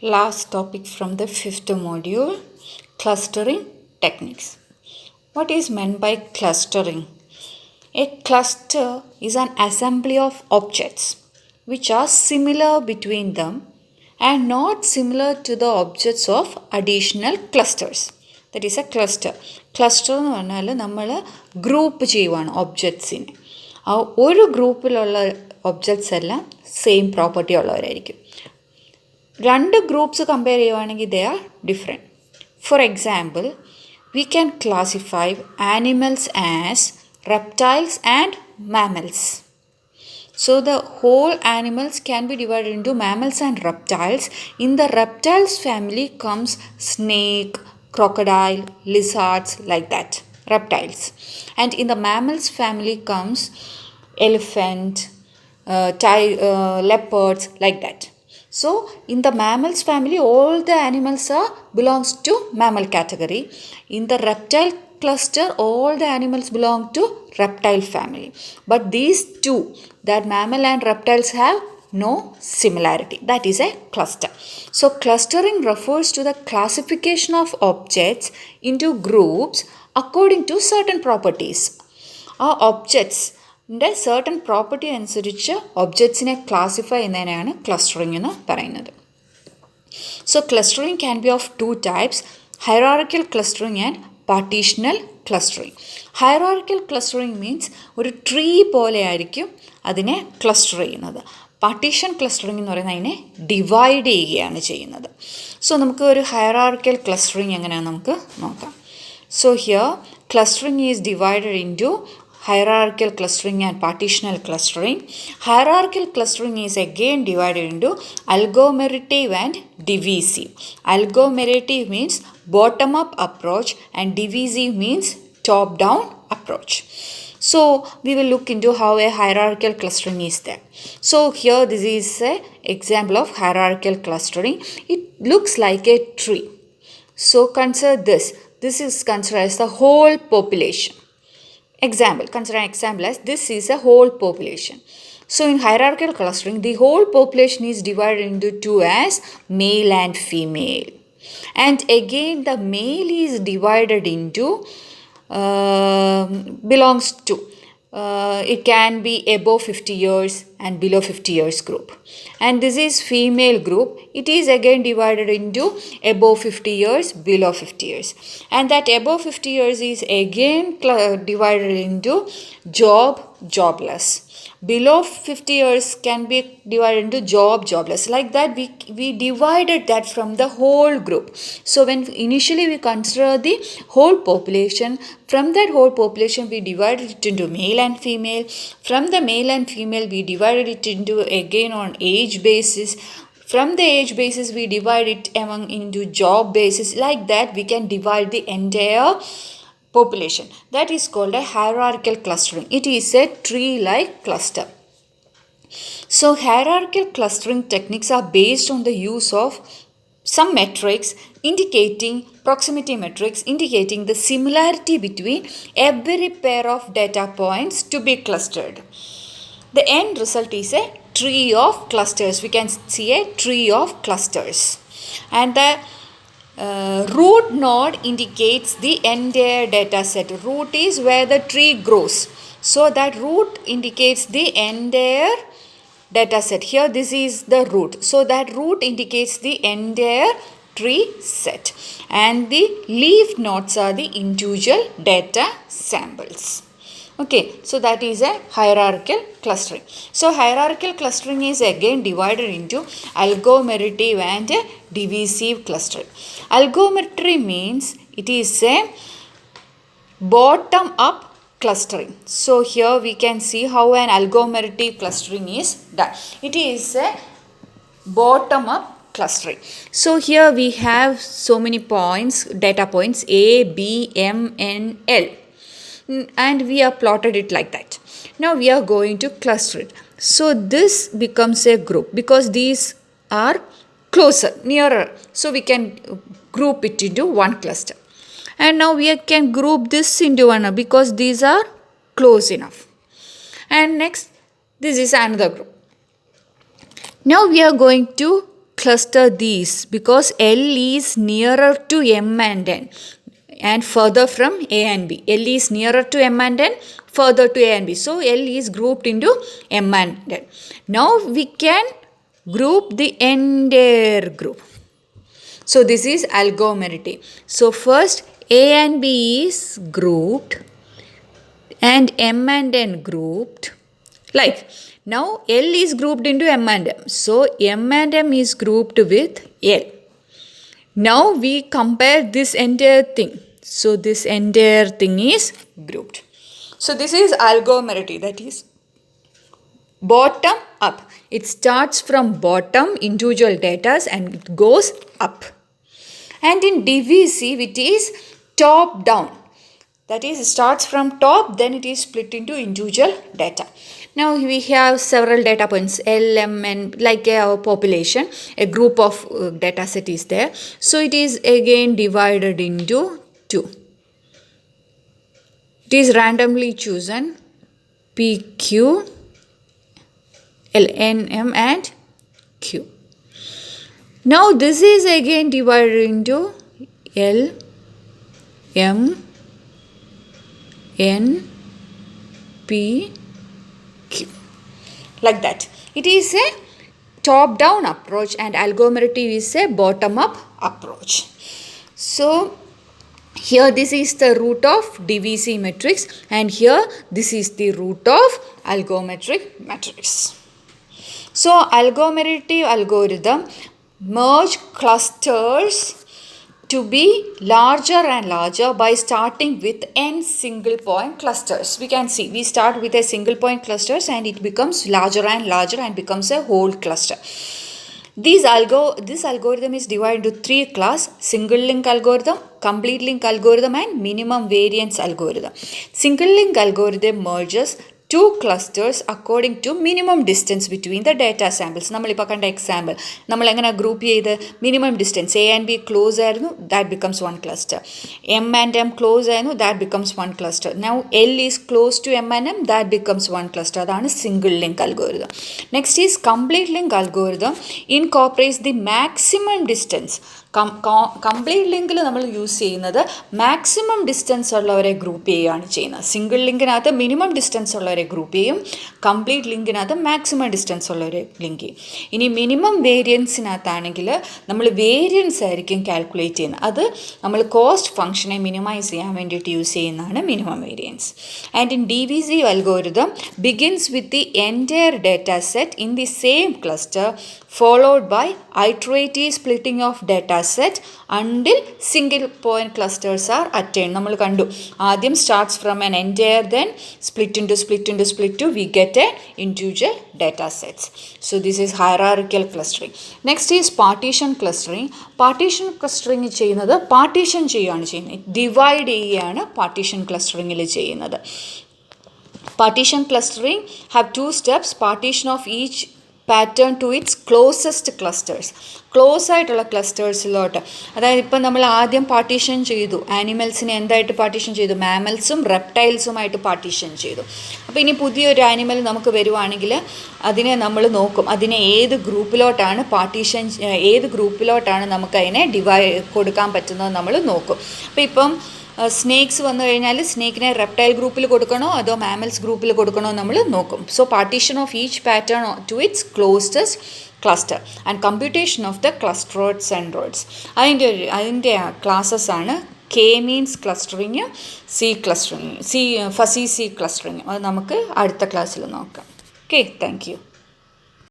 Last topic from the fifth module, clustering techniques. What is meant by clustering? A cluster is an assembly of objects which are similar between them and not similar to the objects of additional clusters. That is a cluster. Cluster എന്ന് പറഞ്ഞാൽ നമ്മൾ group ചെയ്യുവാണ് ഒബ്ജക്ട്സിനെ. ആ ഒരു ഗ്രൂപ്പിലുള്ള objects എല്ലാം same property ഉള്ളവരായിരിക്കും. രണ്ട് groups compare ചെയ്യുവാണെങ്കിൽ they are different. For example, we can classify animals as reptiles and mammals. So the whole animals can be divided into mammals and reptiles. In the reptiles family comes snake, crocodile, lizards, like that, reptiles. And in the mammals family comes elephant, leopards, like that. So in the mammals family all the animals belongs to mammal category. In the reptile cluster all the animals belong to reptile family. But these two, that mammal and reptiles, have no similarity. That is a cluster. So clustering refers to the classification of objects into groups according to certain properties. Objects certain property അനുസരിച്ച് ഒബ്ജക്ട്സിനെ classify ചെയ്യുന്നതിനാണ് clustering എന്ന് പറയുന്നത്. So clustering can be of two types, hierarchical clustering and partitional clustering. Hierarchical clustering means ഒരു tree പോലെ ആയിരിക്കും അതിനെ cluster ചെയ്യുന്നത്. പാർട്ടീഷൻ ക്ലസ്റ്ററിംഗ് എന്ന് പറയുന്നത് അതിനെ ഡിവൈഡ് ചെയ്യുകയാണ് ചെയ്യുന്നത്. സോ നമുക്ക് ഒരു ഹൈറാർക്കിക്കൽ ക്ലസ്റ്ററിംഗ് എങ്ങനെയാണെന്ന് നമുക്ക് നോക്കാം. So here clustering is divided into hierarchical clustering and partitional clustering. Hierarchical clustering is again divided into algomerative and divisive. Algomerative means bottom up approach and divisive means top down approach. So we will look into how a hierarchical clustering is there. So here this is an example of hierarchical clustering. It looks like a tree. So consider this. This is considered as the whole population. Example, consider an example as this is a whole population. So in hierarchical clustering, the whole population is divided into two as male and female. And again the male is divided into belongs to it can be above 50 years and below 50 years group. And this is female group. It is again divided into above 50 years, below 50 years. And that above 50 years is again divided into job, jobless. Below 50 years can be divided into job, jobless. Like that we divided that from the whole group. So when initially we consider the whole population, from that whole population we divided it into male and female. From the male and female we divided it into again on age basis. From the age basis we divide it among into job basis. Like that we can divide the entire population. That is called a hierarchical clustering. It is a tree-like cluster. So hierarchical clustering techniques are based on the use of some metrics indicating proximity metrics indicating the similarity between every pair of data points to be clustered. The end result is a tree of clusters. We can see a tree of clusters. And the root node indicates the entire data set. Root is where the tree grows. So that root indicates the entire data set. Here this is the root. So that root indicates the entire tree set. And the leaf nodes are the individual data samples. Okay, so that is a hierarchical clustering. So hierarchical clustering is again divided into algomerative and divisive clustering. Algometry means it is a bottom up clustering. So here we can see how an algomerative clustering is done. It is a bottom up clustering. So here we have so many points, data points A, B, M, N, L. And we have plotted it like that. Now we are going to cluster it. So this becomes a group because these are closer, nearer. So we can group it into one cluster. And now we can group this into one because these are close enough. And next, this is another group. Now we are going to cluster these because L is nearer to M and N and further from A and B. L is nearer to M and N, further to A and B. So L is grouped into M and N. Now we can group the entire group. So this is algometrity. So first A and B is grouped and M and N grouped. Like now L is grouped into M and M. So M and M is grouped with L. Now we compare this entire thing. So this entire thing is grouped. So this is algometrity, that is bottom up. It starts from bottom individual data and it goes up. And in divisive it is top down. That is, it starts from top, then it is split into individual data. Now we have several data points, L, M, N, like our population, a group of data set is there. So it is again divided into 2. It is randomly chosen P, Q, L, N, M and Q. Now this is again divided into L, M, N, P, Q. Like that. It is a top-down approach and algometrity is a bottom-up approach. So here this is the root of divisive matrix and here this is the root of algometric matrix. So algometrity algorithm merge clusters to be larger and larger by starting with n single point clusters. We can see we start with a single point clusters and it becomes larger and larger and becomes a whole cluster. This algorithm is divided into 3 classes: single link algorithm, complete link algorithm and minimum variance algorithm. Single link algorithm merges 2 clusters according to minimum distance between the data samples. നമ്മളിപ്പോൾ കണ്ട example നമ്മൾ എങ്ങനെ group ചെയ്ത് minimum distance A and B close ആയിരുന്നു, that becomes 1 cluster. M and M close ആയിരുന്നു, that becomes 1 cluster. Now L is close to M and M, that becomes 1 cluster. അതാണ് single link algorithm. Next is complete link algorithm incorporates the maximum distance. Complete ലിങ്കിൽ നമ്മൾ use ചെയ്യുന്നത് maximum distance ഉള്ളവരെ group ചെയ്യുകയാണ് ചെയ്യുന്നത്. Single ലിങ്കിനകത്ത് minimum distance ഉള്ളവരെ group ചെയ്യും, complete ലിങ്കിനകത്ത് maximum distance ഉള്ളവരെ ലിങ്ക് ചെയ്യും. ഇനി മിനിമം വേരിയൻസിനകത്താണെങ്കിൽ നമ്മൾ വേരിയൻസ് ആയിരിക്കും കാൽക്കുലേറ്റ് ചെയ്യുന്നത്. അത് നമ്മൾ കോസ്റ്റ് ഫംഗ്ഷനെ മിനിമൈസ് ചെയ്യാൻ വേണ്ടിയിട്ട് യൂസ് ചെയ്യുന്നതാണ് minimum variance. And in divisive algorithm begins with the entire data set in the same cluster followed by iterative splitting of data set until single point clusters are attained. നമ്മൾ കണ്ടു ആദ്യം starts from an entire, then split into we get a individual data sets. So this is hierarchical clustering. Next is partition clustering. Partition clustering ചെയ്യുന്നത് partition ചെയ്യുകയാണ് ചെയ്യുന്നത്, divide ചെയ്യുകയാണ് partition ക്ലസ്റ്ററിങ്ങിൽ ചെയ്യുന്നത്. Partition clustering have 2 steps: partition of each pattern to its closest clusters. Close ആയിട്ടുള്ള ക്ലസ്റ്റേഴ്സിലോട്ട്, അതായത് ഇപ്പം നമ്മൾ ആദ്യം പാർട്ടീഷൻ ചെയ്തു, ആനിമൽസിനെ എന്തായിട്ട് പാർട്ടീഷൻ ചെയ്തു, മാമൽസും റെപ്റ്റൈൽസുമായിട്ട് പാർട്ടീഷൻ ചെയ്തു. അപ്പോൾ ഇനി പുതിയൊരു ആനിമൽ നമുക്ക് വരുവാണെങ്കിൽ അതിനെ നമ്മൾ നോക്കും, അതിനെ ഏത് ഗ്രൂപ്പിലോട്ടാണ് നമുക്കതിനെ കൊടുക്കാൻ പറ്റുന്നത് നമ്മൾ നോക്കും. അപ്പോൾ ഇപ്പം സ്നേക്സ് വന്നു കഴിഞ്ഞാൽ സ്നേക്കിനെ റെപ്റ്റൈൽ ഗ്രൂപ്പിൽ കൊടുക്കണോ അതോ മാമൽസ് ഗ്രൂപ്പിൽ കൊടുക്കണോ നമ്മൾ നോക്കും. So partition of each pattern to its closest cluster and computation of the clusteroids and roids. അതിൻ്റെ ക്ലാസ്സസ് ആണ് K means clustering, fuzzy C clustering. അത് നമുക്ക് അടുത്ത ക്ലാസ്സിൽ നോക്കാം. Okay, thank U.